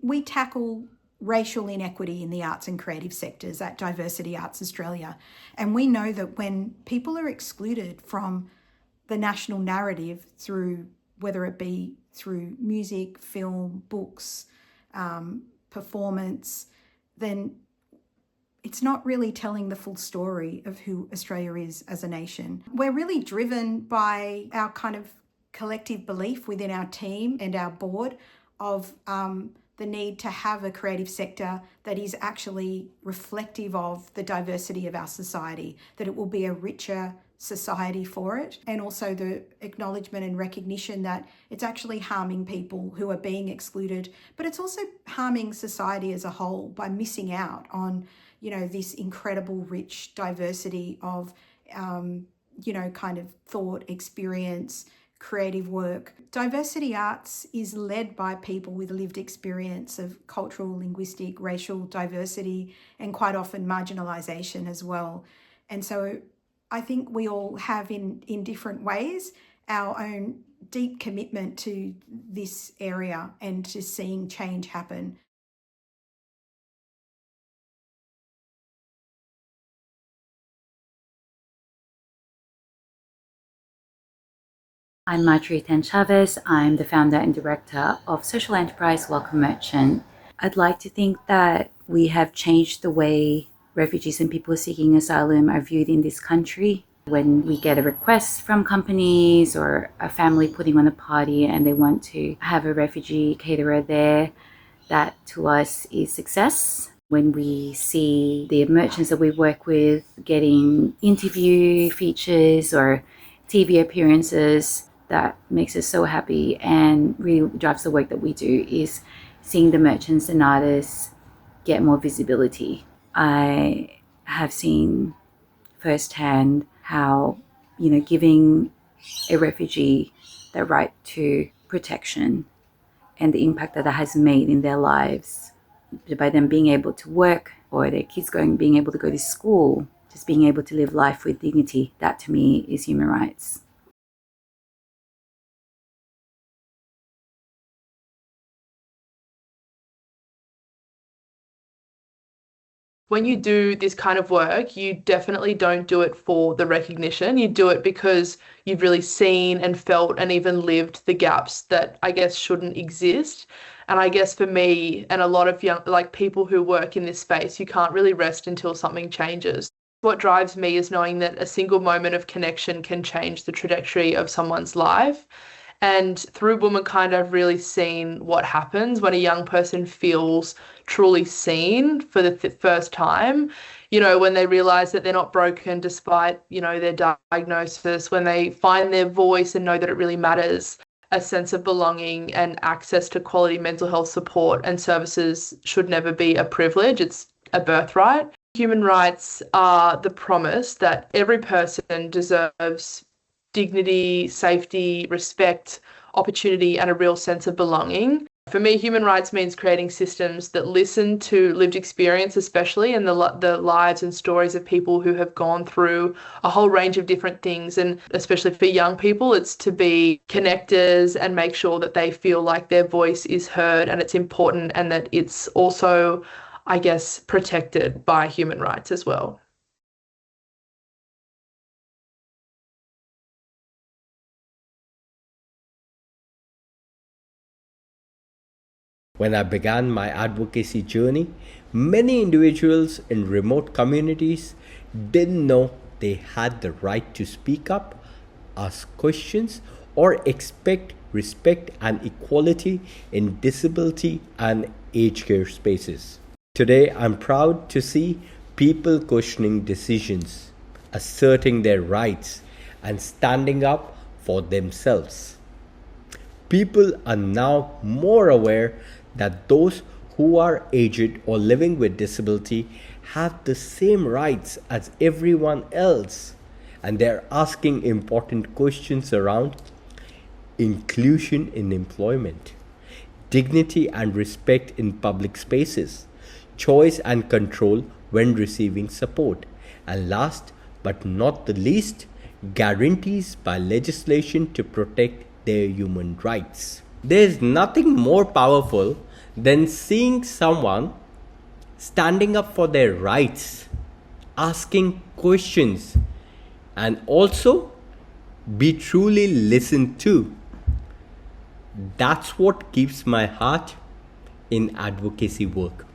we tackle racial inequity in the arts and creative sectors at Diversity Arts Australia. And we know that when people are excluded from the national narrative through, whether it be through music, film, books, performance, then it's not really telling the full story of who Australia is as a nation. We're really driven by our kind of collective belief within our team and our board of the need to have a creative sector that is actually reflective of the diversity of our society, that it will be a richer society for it, and also the acknowledgement and recognition that it's actually harming people who are being excluded, but it's also harming society as a whole by missing out on, you know, this incredible rich diversity of, kind of thought, experience, creative work. Diversity arts is led by people with lived experience of cultural, linguistic, racial diversity, and quite often marginalisation as well. And so I think we all have in different ways our own deep commitment to this area and to seeing change happen. I'm Marjorie Chavez. I'm the founder and director of social enterprise Welcome Merchant. I'd like to think that we have changed the way refugees and people seeking asylum are viewed in this country. When we get a request from companies or a family putting on a party and they want to have a refugee caterer there, that to us is success. When we see the merchants that we work with getting interview features or TV appearances, that makes us so happy and really drives the work that we do, is seeing the merchants and artists get more visibility. I have seen firsthand how, giving a refugee the right to protection and the impact that has made in their lives by them being able to work or their kids being able to go to school, just being able to live life with dignity. That to me is human rights. When you do this kind of work, you definitely don't do it for the recognition. You do it because you've really seen and felt and even lived the gaps that I guess shouldn't exist. And I guess for me and a lot of young, people who work in this space, you can't really rest until something changes. What drives me is knowing that a single moment of connection can change the trajectory of someone's life. And through Womankind, I've really seen what happens when a young person feels truly seen for the first time, when they realize that they're not broken despite, their diagnosis, when they find their voice and know that it really matters. A sense of belonging and access to quality mental health support and services should never be a privilege. It's a birthright. Human rights are the promise that every person deserves dignity, safety, respect, opportunity, and a real sense of belonging. For me, human rights means creating systems that listen to lived experience, especially, and the lives and stories of people who have gone through a whole range of different things. And especially for young people, it's to be connectors and make sure that they feel like their voice is heard and it's important, and that it's also, I guess, protected by human rights as well. When I began my advocacy journey, many individuals in remote communities didn't know they had the right to speak up, ask questions, or expect respect and equality in disability and aged care spaces. Today, I'm proud to see people questioning decisions, asserting their rights, and standing up for themselves. People are now more aware that those who are aged or living with disability have the same rights as everyone else, and they're asking important questions around inclusion in employment, dignity and respect in public spaces, choice and control when receiving support, and last but not the least, guarantees by legislation to protect their human rights. There is nothing more powerful than seeing someone standing up for their rights, asking questions, and also be truly listened to. That's what keeps my heart in advocacy work.